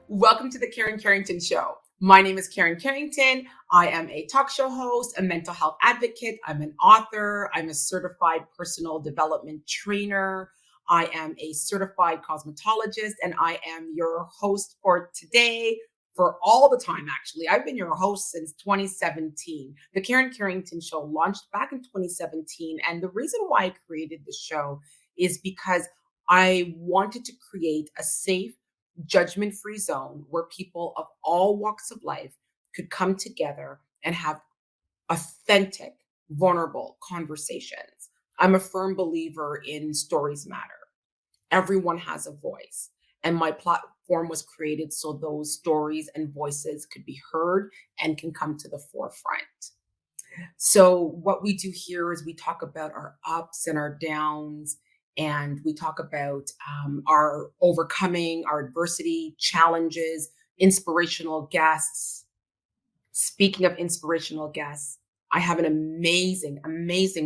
Welcome to the Karen Carrington Show. My name is Karen Carrington. I am a talk show host, a mental health advocate. I'm an author. I'm a certified personal development trainer. I am a certified cosmetologist, and I am your host for today, for all the time, actually. I've been your host since 2017. The Karen Carrington Show launched back in 2017. And the reason why I created the show is because I wanted to create a safe, judgment-free zone where people of all walks of life could come together and have authentic, vulnerable conversations. I'm a firm believer in stories matter. Everyone has a voice, and my platform was created so those stories and voices could be heard and can come to the forefront. So what we do here is we talk about our ups and our downs, and we talk about our overcoming, our adversity, challenges, inspirational guests. Speaking of inspirational guests, I have an amazing,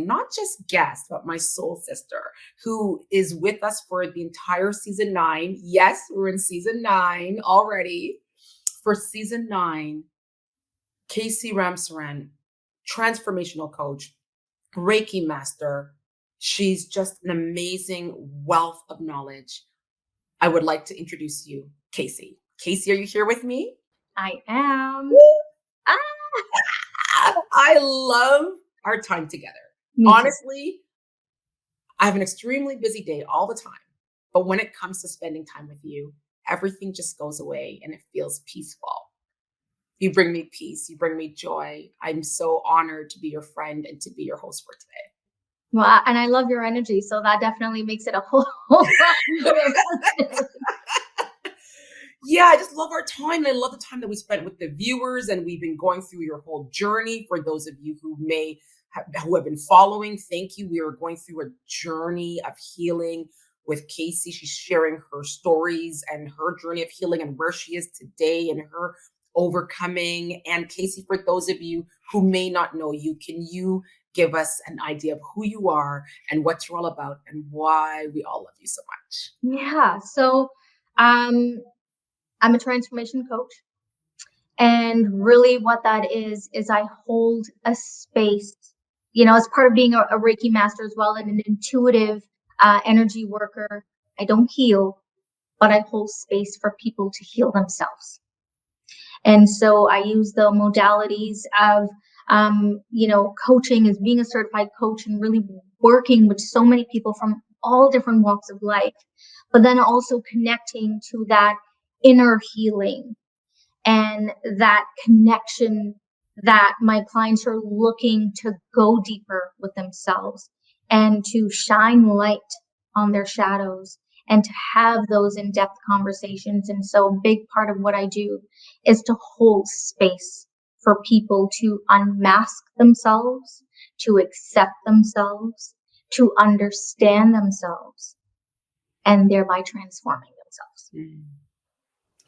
not just guest, but my soul sister who is with us for the entire season 9. Yes, we're in season 9 already. For season 9, Casey Ramsaran, transformational coach, Reiki master. She's just an amazing wealth of knowledge. I would like to introduce you, Casey. Casey, are you here with me? I am. I love our time together. Honestly, I have an extremely busy day all the time. But when it comes to spending time with you, everything just goes away and it feels peaceful. You bring me peace. You bring me joy. I'm so honored to be your friend and to be your host for today. Well, and I love your energy. So that definitely makes it a whole lot more. Yeah, I just love our time. And I love the time that we spent with the viewers. And we've been going through your whole journey. For those of you who have been following, thank you. We are going through a journey of healing with Casey. She's sharing her stories and her journey of healing and where she is today and her overcoming. And Casey, for those of you who may not know you, can you give us an idea of who you are and what you're all about and why we all love you so much? Yeah. So I'm a transformation coach. And really what that is I hold a space, as part of being a Reiki master as well and an intuitive energy worker. I don't heal, but I hold space for people to heal themselves. And so I use the modalities of, coaching as being a certified coach and really working with so many people from all different walks of life, but then also connecting to that inner healing and that connection that my clients are looking to go deeper with themselves and to shine light on their shadows and to have those in-depth conversations. And so a big part of what I do is to hold space for people to unmask themselves, to accept themselves, to understand themselves, and thereby transforming themselves.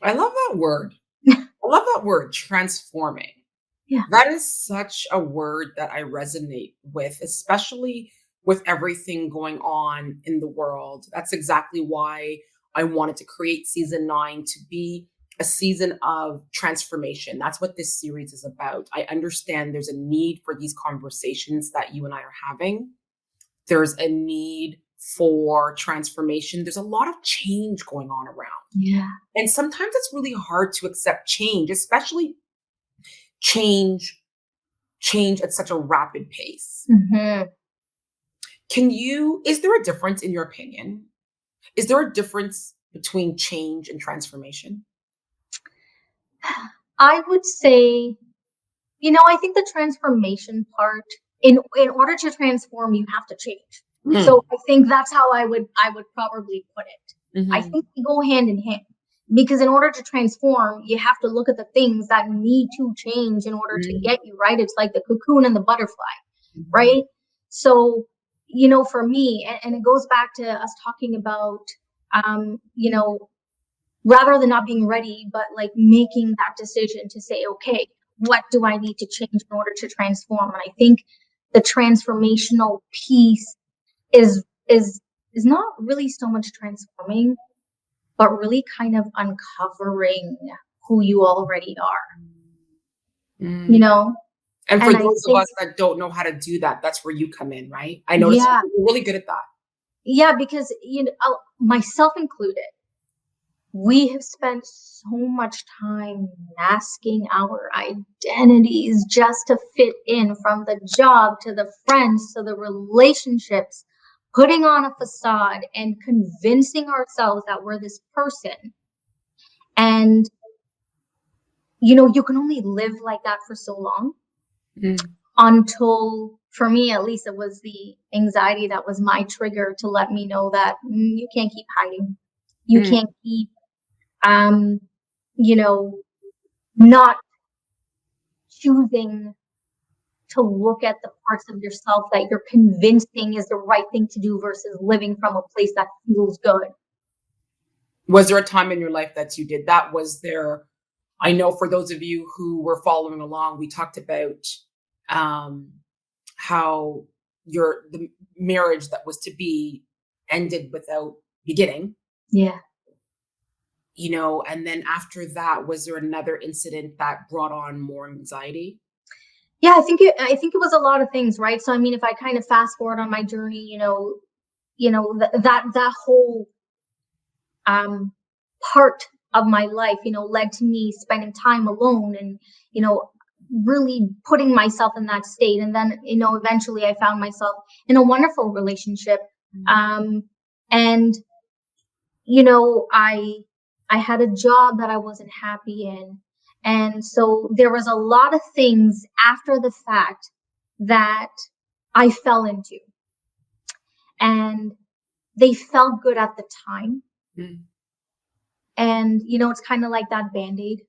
I love that word. I love that word, transforming. Yeah. That is such a word that I resonate with, especially with everything going on in the world. That's exactly why I wanted to create season 9 to be a season of transformation. That's what this series is about. I understand there's a need for these conversations that you and I are having. There's a need for transformation. There's a lot of change going on around. Yeah. And sometimes it's really hard to accept change, especially change at such a rapid pace. Mm-hmm. Is there a difference in your opinion? Is there a difference between change and transformation? I would say, I think the transformation part, in order to transform, you have to change. Mm-hmm. So I think that's how I would probably put it. Mm-hmm. I think they go hand in hand. Because in order to transform, you have to look at the things that need to change in order to get you, right? It's like the cocoon and the butterfly, right? So, for me, and it goes back to us talking about, rather than not being ready, but like making that decision to say, okay, what do I need to change in order to transform? And I think the transformational piece is not really so much transforming, but really kind of uncovering who you already are, you Mm. know? And for And I those of think, us that don't know how to do that, that's where you come in, right? I noticed yeah, you're really good at that. yeah, because, myself included, we have spent so much time masking our identities just to fit in, from the job to the friends to the relationships, putting on a facade and convincing ourselves that we're this person. And, you can only live like that for so long Mm. until, for me at least, it was the anxiety that was my trigger to let me know that you can't keep hiding. You Mm. can't keep, um, you know, not choosing to look at the parts of yourself that you're convincing is the right thing to do versus living from a place that feels good. Was there a time in your life that you did that? Was there, I know for those of you who were following along, we talked about um, how the marriage that was to be ended without beginning, Yeah. and then after that, was there another incident that brought on more anxiety? Yeah, I think it was a lot of things, right? So I mean, if I kind of fast forward on my journey, that whole um part of my life, led to me spending time alone and, you know, really putting myself in that state. And then, eventually I found myself in a wonderful relationship. Mm. Um, and, I had a job that I wasn't happy in. And so there was a lot of things after the fact that I fell into, and they felt good at the time. Mm. And, it's kind of like that band-aid,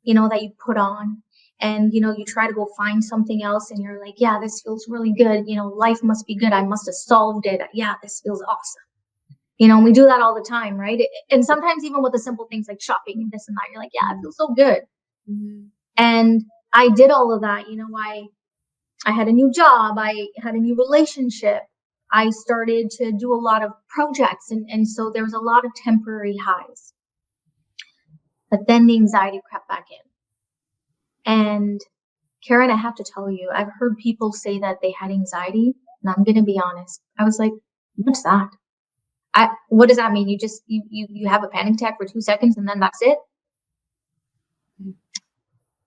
that you put on, and, you try to go find something else and you're like, yeah, this feels really good. Life must be good. I must have solved it. Yeah, this feels awesome. And we do that all the time, right? And sometimes even with the simple things like shopping and this and that, you're like, yeah, it feels so good. Mhm. And I did all of that. I had a new job. I had a new relationship. I started to do a lot of projects. And so there was a lot of temporary highs. But then the anxiety crept back in. And Karen, I have to tell you, I've heard people say that they had anxiety, and I'm gonna be honest. I was like, what's that? What does that mean? You just you have a panic attack for 2 seconds and then that's it? Mm.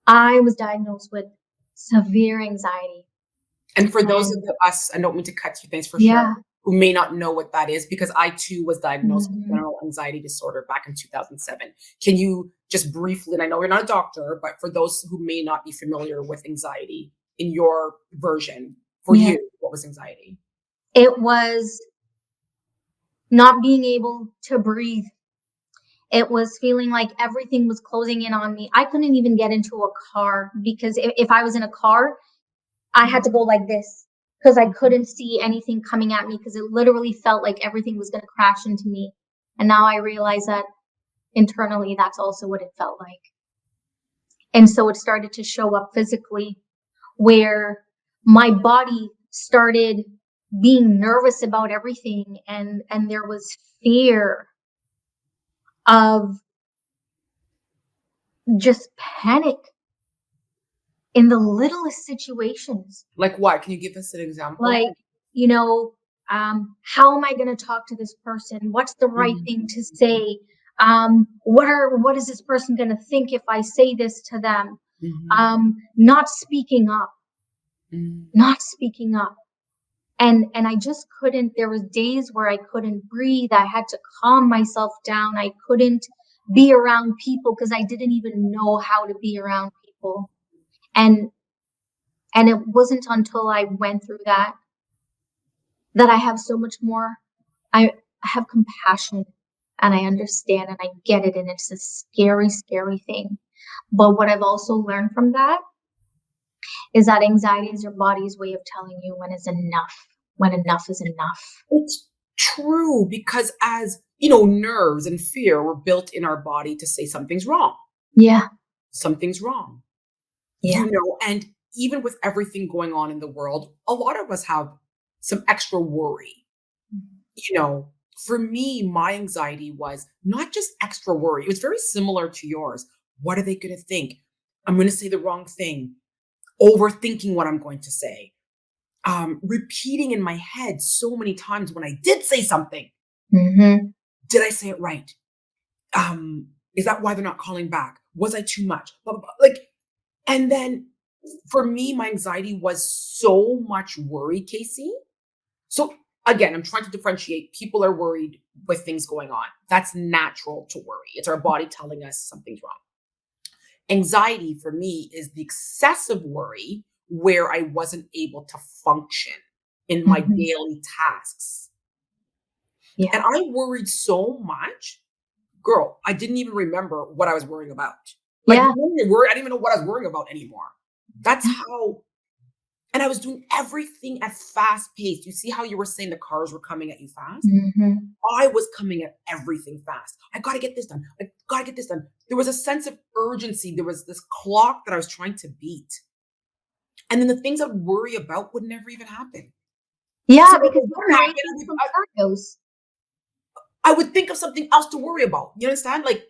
I was diagnosed with severe anxiety. And for those of And us, I don't mean to cut you, thanks for sharing, yeah. who may not know what that is, because I too was diagnosed with Mhm. general anxiety disorder back in 2007. Can you just briefly, and I know you're not a doctor, but for those who may not be familiar with anxiety, in your version, for Yeah. you, what was anxiety? It was not being able to breathe. It was feeling like everything was closing in on me. I couldn't even get into a car because if I was in a car, I had to go like this because I Mhm. couldn't see anything coming at me because it literally felt like everything was going to crash into me. And now I realize that internally, that's also what it felt like. And so it started to show up physically, where my body started being nervous about everything, and there was fear of just panic in the littlest situations. Like what? Can you give us an example? Like, you know, how am I going to talk to this person? What's the right Mhm. thing to say? What is this person going to think if I say this to them? Mhm. Not speaking up, Mhm. not speaking up. And I just couldn't. There was days where I couldn't breathe. I had to calm myself down. I couldn't be around people because I didn't even know how to be around people. And and it wasn't until I went through that I have so much more. I have compassion and I understand and I get it. And it's a scary, scary thing. But what I've also learned from that is that anxiety is your body's way of telling you when enough is enough. It's true because nerves and fear were built in our body to say something's wrong. Yeah. Something's wrong. Yeah. And even with everything going on in the world, a lot of us have some extra worry, you know. for me, my anxiety was not just extra worry. It was very similar to yours. What are they going to think? I'm going to say the wrong thing. Overthinking what I'm going to say. Repeating in my head so many times when I did say something. Mm-hmm. Did I say it right? Is that why they're not calling back? Was I too much? Blah, blah, blah. Like, and then for me, my anxiety was so much worry, Casey. So again, I'm trying to differentiate. People are worried with things going on. That's natural to worry. It's our body telling us something's wrong. Anxiety for me is the excessive worry where I wasn't able to function in my Mm-hmm. daily tasks. Yeah. And I worried so much, girl, I didn't even remember what I was worrying about. Like, Yeah. when I didn't even know what I was worrying about anymore. That's how, and I was doing everything at fast pace. You see how you were saying the cars were coming at you fast? Mm-hmm. I was coming at everything fast. I got to get this done. I got to get this done. There was a sense of urgency. There was this clock that I was trying to beat. And then the things I would worry about would never even happen. Yeah, So because what you're happened, creating scenarios. I would think of something else to worry about. You understand? Like,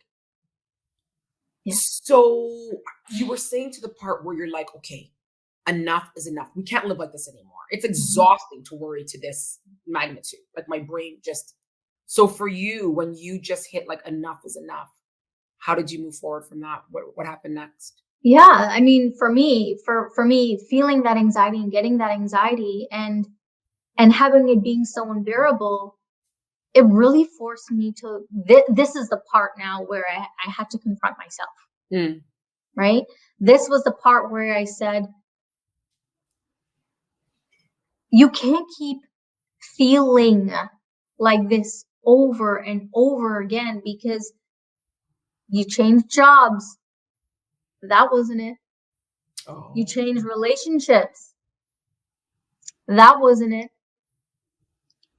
Yeah. so you were saying to the part where you're like, okay, enough is enough. We can't live like this anymore. It's exhausting to worry to this magnitude. Like my brain just, so for you, when you just hit like enough is enough, how did you move forward from that? What happened next? Yeah, I mean, for me, feeling that anxiety and getting that anxiety and having it being so unbearable, it really forced me to. This is the part now where I had to confront myself. Mm. Right. This was the part where I said, you can't keep feeling like this over and over again because you changed jobs. That wasn't it. Oh. You changed relationships. That wasn't it.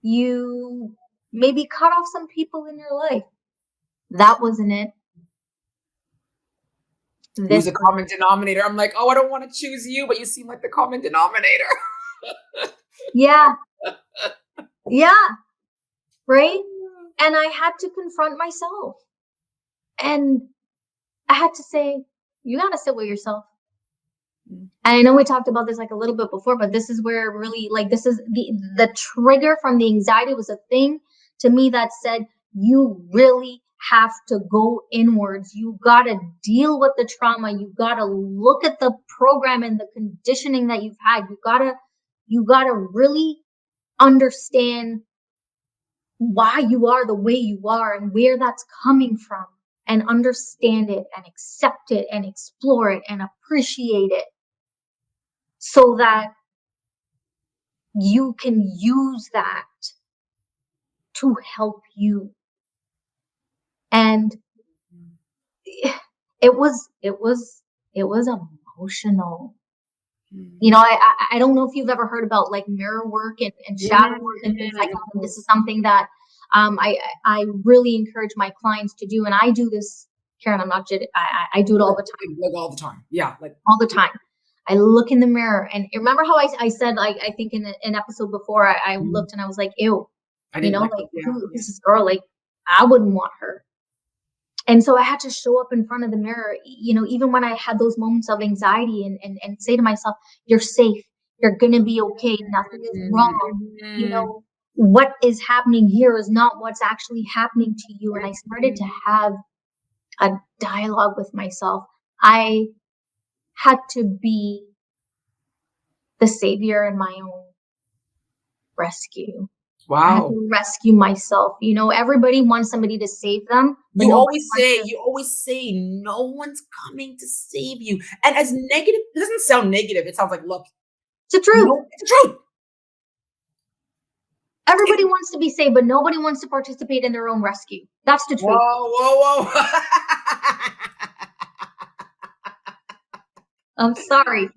You maybe cut off some people in your life. That wasn't it. Who's a common denominator? I'm like, oh, I don't want to choose you, but you seem like the common denominator. Yeah. Yeah. Right. And I had to confront myself. And I had to say, you got to sit with yourself. And I know we talked about this like a little bit before, but this is where really like this is the trigger from the anxiety was a thing to me that said you really have to go inwards. You got to deal with the trauma. You got to look at the program and the conditioning that you've had. You got to really understand why you are the way you are and where that's coming from and understand it and accept it and explore it and appreciate it. So that you can use that to help you. And it was emotional. You know, I don't know if you've ever heard about like mirror work and shadow work and things like that. This is something that I really encourage my clients to do. And I do this, Karen, I'm not kidding. I do it all the time. Like all the time. Yeah. Like all the time. I look in the mirror and remember how I said, like, I think in an episode before I looked and I was like, ew, you know, like who is this girl? Like, I wouldn't want her. And so I had to show up in front of the mirror, you know, even when I had those moments of anxiety and say to myself, you're safe. You're going to be okay. Nothing is wrong. You know, what is happening here is not what's actually happening to you. And I started to have a dialogue with myself. I had to be the savior in my own rescue. Wow. I had to rescue myself. You know, everybody wants somebody to save them. You always say no one's coming to save you. And as negative, it doesn't sound negative. It sounds like, look, it's the truth. No, it's the truth. Everybody wants to be saved, but nobody wants to participate in their own rescue. That's the truth. Whoa. I'm sorry.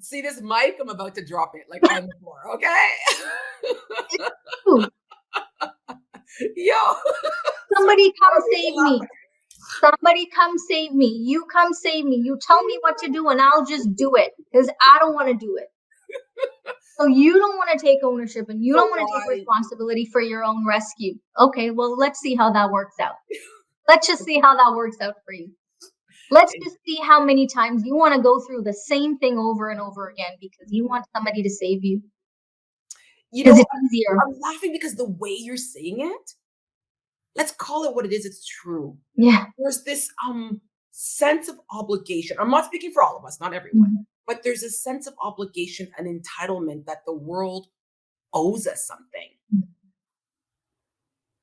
See this mic? I'm about to drop it like on the floor, okay? Yo. Somebody come save me. Somebody come save me. You come save me. You tell me what to do and I'll just do it because I don't want to do it. So you don't want to take ownership and you So don't want to take why? responsibility for your own rescue. Okay, well, let's see how that works out. Let's just see how that works out for you. Let's just see how many times you want to go through the same thing over and over again because you want somebody to save you. You Because know, it's easier. I'm laughing because the way you're saying it, let's call it what it is. It's true. Yeah. There's this sense of obligation. I'm not speaking for all of us, not everyone, Mhm. but there's a sense of obligation and entitlement that the world owes us something.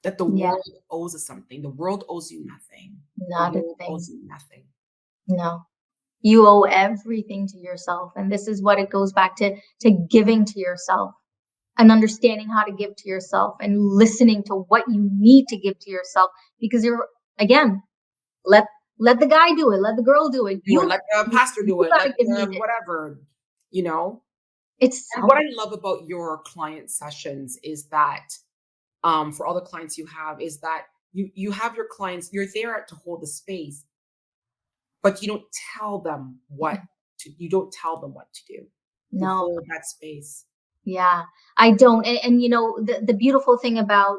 That the Yeah, world owes us something. The world owes you nothing. The not a world thing. owes you nothing. No. You owe everything to yourself. And this is what it goes back to giving to yourself and understanding how to give to yourself and listening to what you need to give to yourself. Because you're, again, let let the guy do it, let the girl do it. Do it. Let the pastor do You it. Let gotta give me the this. whatever, you know? It's And what self. I love about your client sessions is that, for all the clients you have, is that you have your clients, you're there to hold the space, but you don't tell them what you don't tell them what to do. You No. hold that space. Yeah, I don't. And you know, the beautiful thing about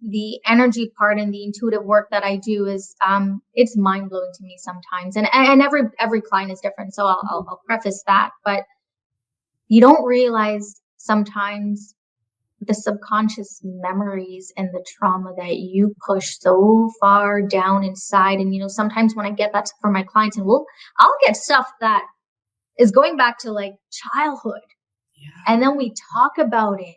the energy part and the intuitive work that I do is it's mind blowing to me sometimes. And every client is different, so I'll preface that. But you don't realize sometimes the subconscious memories and the trauma that you push so far down inside. And you know, sometimes when I get that from my clients, and I'll get stuff that is going back to like childhood. Yeah. And then we talk about it.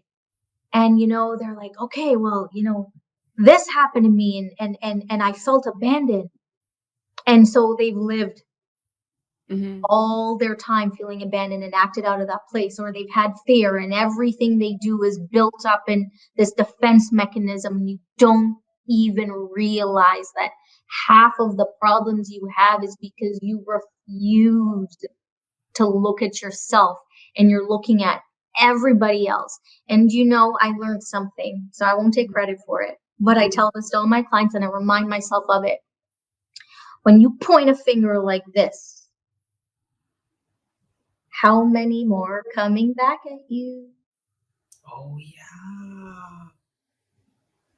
And, you know, they're like, okay, well, you know, this happened to me and I felt abandoned. And so they've lived Mhm. all their time feeling abandoned and acted out of that place, or they've had fear and everything they do is built up in this defense mechanism. And you don't even realize that half of the problems you have is because you refused to look at yourself and you're looking at everybody else. And you know, I learned something, so I won't take credit for it, but I tell this to all my clients and I remind myself of it. When you point a finger like this, how many more are coming back at you? Oh yeah.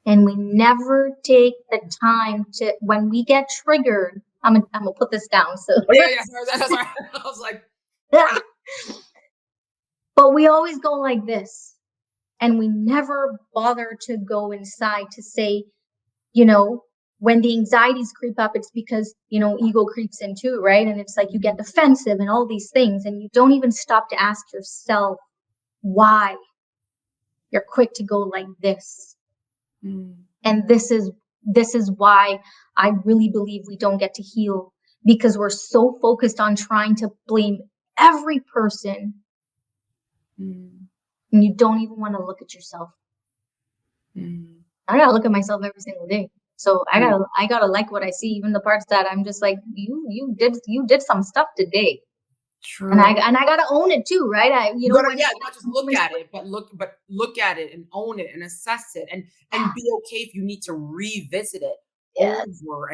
And we never take the time to, when we get triggered, I'm gonna put this down. So, Oh yeah, yeah. Sorry. I was like, but we always go like this. And we never bother to go inside to say, you know, when the anxieties creep up, it's because, you know, ego creeps in too, right? And it's like you get defensive and all these things, and you don't even stop to ask yourself why. You're quick to go like this. And this is why I really believe we don't get to heal, because we're so focused on trying to blame every person, and you don't even want to look at yourself. I gotta look at myself every single day. So I gotta like what I see, even the parts that I'm just like, you did some stuff today. And true. I gotta own it too, right? You gotta, When yeah, not just look when at it, but look at it and own it and assess it and be okay if you need to revisit it yeah, over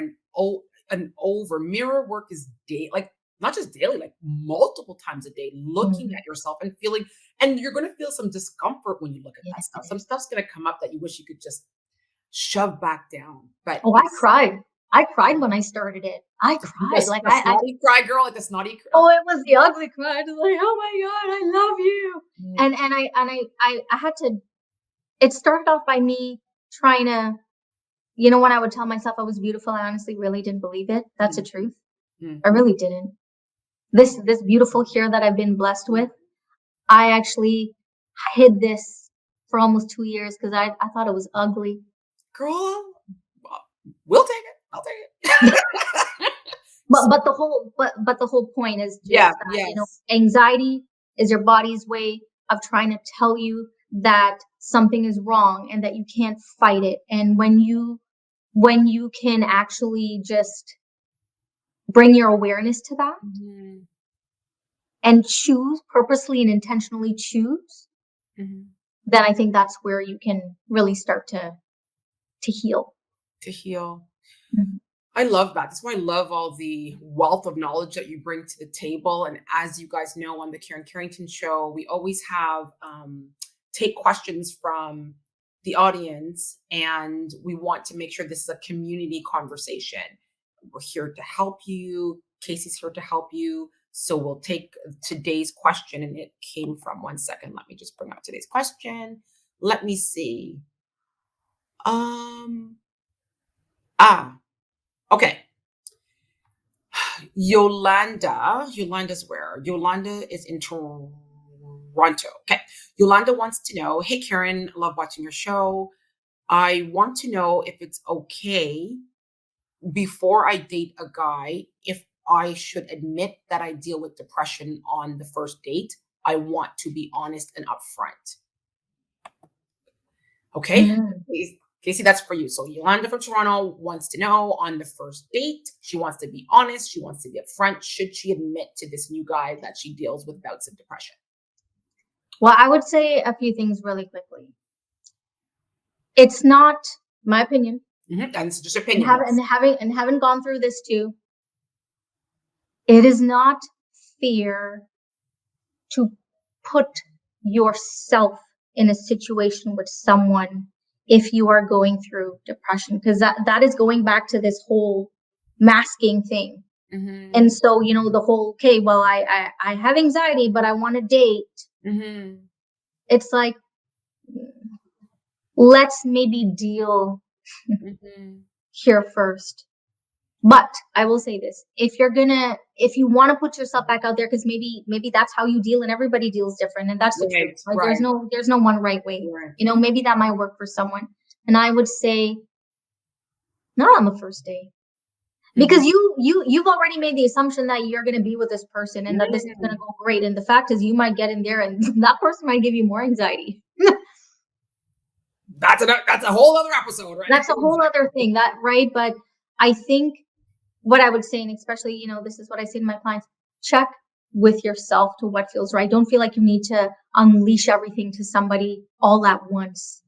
and over. Mirror work is like not just daily, like multiple times a day, looking mhm, at yourself and feeling, and you're gonna feel some discomfort when you look at yeah. that stuff. Some stuff's gonna come up that you wish you could just shove back down. But Oh, it's I cried when I started it. I cried like the snotty cry girl, like the snotty cry. oh, it was the ugly cry. I was like, oh my god, I love you. Mm, And I had to. It started off by me trying to, you know, when I would tell myself I was beautiful, I honestly really didn't believe it. That's the mm, truth. mm. I really didn't. This beautiful hair that I've been blessed with, I actually hid this for almost 2 years because I thought it was ugly. Girl, we'll take it. I'll take it. But the whole point is just Yeah, that, you know, yes. anxiety is your body's way of trying to tell you that something is wrong and that you can't fight it. And when you can actually just bring your awareness to that Mhm, and choose purposely and intentionally choose, mhm. then I think that's where you can really start to heal. To heal. Mhm. I love that. That's why I love all the wealth of knowledge that you bring to the table. And as you guys know, on the Karen Carrington Show, we always have take questions from the audience, and we want to make sure this is a community conversation. We're here to help you. Casey's here to help you. So we'll take today's question, and it came from, one second. Let me just bring up today's question. Let me see. Okay. Yolanda's where? Yolanda is in Toronto. Okay. Yolanda wants to know, hey, Karen, love watching your show. I want to know if it's okay before I date a guy, if I should admit that I deal with depression on the first date. I want to be honest and upfront. Okay. Casey, that's for you. So Yolanda from Toronto wants to know, on the first date, she wants to be honest. She wants to be upfront. Should she admit to this new guy that she deals with bouts of depression? Well, I would say a few things really quickly. It's not my opinion. And it's just opinion. And having gone through this too, it is not fear to put yourself in a situation with someone if you are going through depression, because that is going back to this whole masking thing. And so, the whole, okay, well, I have anxiety, but I want to date. It's like, let's maybe deal here first. But I will say this, if you want to put yourself back out there, because maybe that's how you deal, and everybody deals different, and that's the truth. Like, right. There's no one right way. Right. Maybe that might work for someone. And I would say not on the first date. Because you've already made the assumption that you're going to be with this person and that this is going to go great. And the fact is, you might get in there and that person might give you more anxiety. That's a whole other episode, right? That's a whole other thing, right? But I think what I would say, and especially, this is what I say to my clients, check with yourself to what feels right. Don't feel like you need to unleash everything to somebody all at once.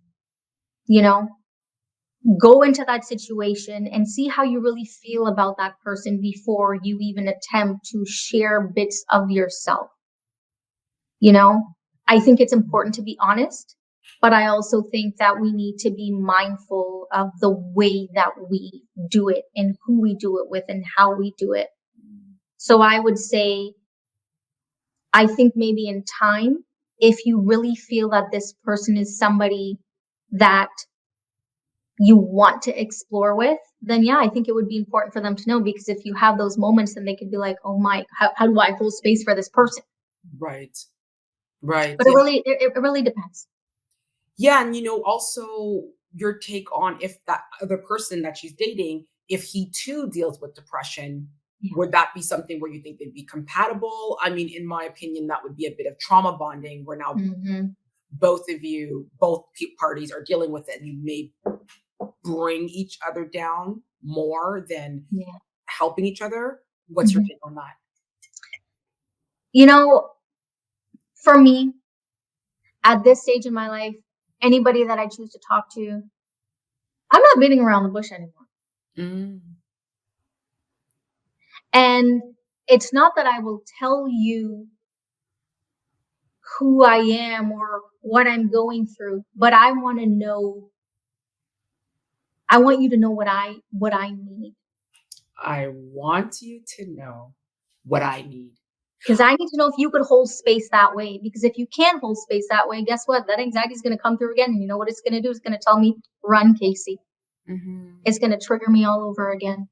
Go into that situation and see how you really feel about that person before you even attempt to share bits of yourself. I think it's important to be honest, but I also think that we need to be mindful of the way that we do it and who we do it with and how we do it. So I would say, I think maybe in time, if you really feel that this person is somebody that you want to explore with, then yeah, I think it would be important for them to know, because if you have those moments, then they could be like, oh my, how do I hold space for this person? Right. But it really depends. Yeah. And also your take on, if that other person that she's dating, if he too deals with depression, would that be something where you think they'd be compatible? I mean, in my opinion, that would be a bit of trauma bonding, where now both parties are dealing with it, and you may bring each other down more than helping each other. What's your take on that? For me, at this stage in my life, anybody that I choose to talk to, I'm not beating around the bush anymore. And it's not that I will tell you who I am or what I'm going through, but I want you to know what I need. I want you to know what I need. Because I need to know if you could hold space that way. Because if you can't hold space that way, guess what? That anxiety is going to come through again. And you know what it's going to do? It's going to tell me, run, Casey. It's going to trigger me all over again.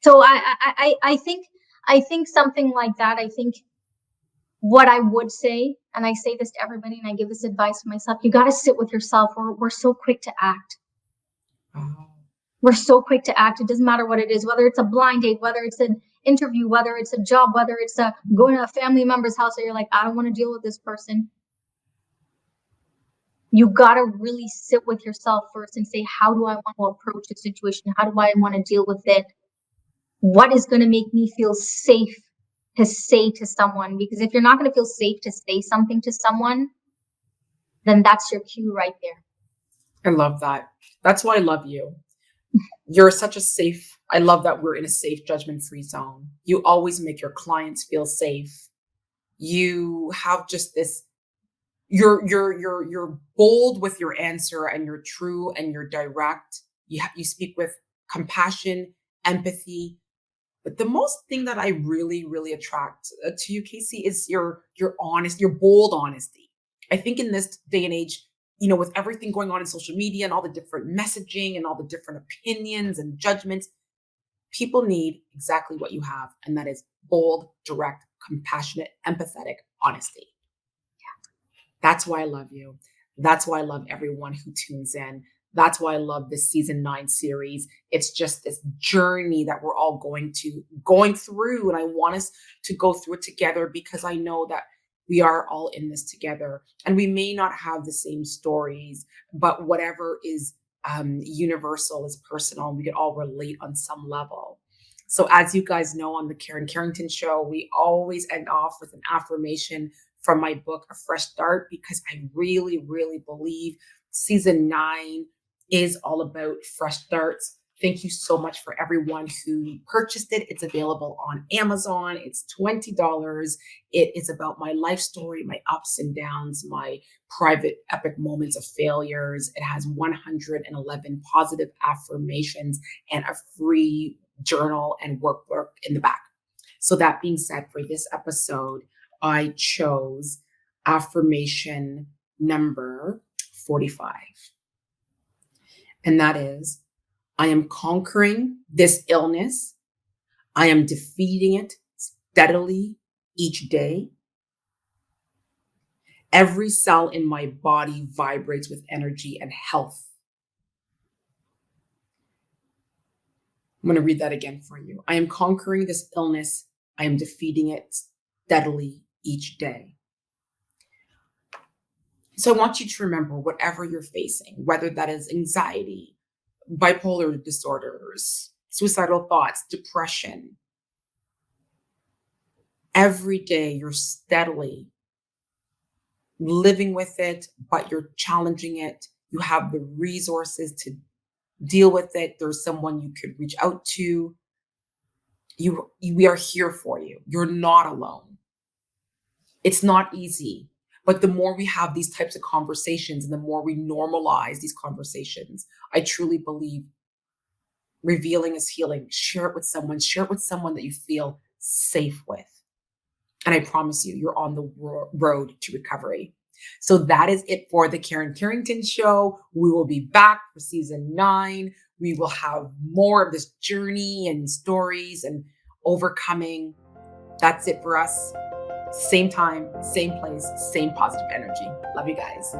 So I think something like that. I think what I would say, and I say this to everybody, and I give this advice to myself, you got to sit with yourself. We're so quick to act. We're so quick to act. It doesn't matter what it is, whether it's a blind date, whether it's an interview, whether it's a job, whether it's going to a family member's house, and you're like, I don't want to deal with this person. You got to really sit with yourself first and say, how do I want to approach the situation? How do I want to deal with it? What is going to make me feel safe to say to someone? Because if you're not going to feel safe to say something to someone, then that's your cue right there. I love that. That's why I love you. You're such a safe, I love that we're in a safe, judgment-free zone. You always make your clients feel safe. You have just this, you're bold with your answer, and you're true, and you're direct. You speak with compassion, empathy. But the most thing that I really attract to you, Casey, is your honest, your bold honesty. I think in this day and age, with everything going on in social media and all the different messaging and all the different opinions and judgments, people need exactly what you have, and that is bold, direct, compassionate, empathetic honesty. That's why I love you. That's why I love everyone who tunes in. That's why I love this season 9 series. It's just this journey that we're all going through. And I want us to go through it together, because I know that we are all in this together, and we may not have the same stories, but whatever is universal is personal, and we can all relate on some level. So as you guys know, on the Karen Carrington Show, we always end off with an affirmation from my book, A Fresh Start, because I really believe season 9 is all about fresh starts. Thank you so much for everyone who purchased it. It's available on Amazon. It's $20. It is about my life story, my ups and downs, my private epic moments of failures. It has 111 positive affirmations and a free journal and workbook in the back. So that being said, for this episode, I chose affirmation number 45. And that is, I am conquering this illness. I am defeating it steadily each day. Every cell in my body vibrates with energy and health. I'm going to read that again for you. I am conquering this illness. I am defeating it steadily each day. So I want you to remember, whatever you're facing, whether that is anxiety, bipolar disorders, suicidal thoughts, depression, every day you're steadily living with it, but you're challenging it. You have the resources to deal with it. There's someone you could reach out to. We are here for you. You're not alone. It's not easy, but the more we have these types of conversations and the more we normalize these conversations, I truly believe revealing is healing. Share it with someone. Share it with someone that you feel safe with. And I promise you, you're on the road to recovery. So that is it for the Karen Carrington Show. We will be back for season 9. We will have more of this journey and stories and overcoming. That's it for us. Same time, same place, same positive energy. Love you guys.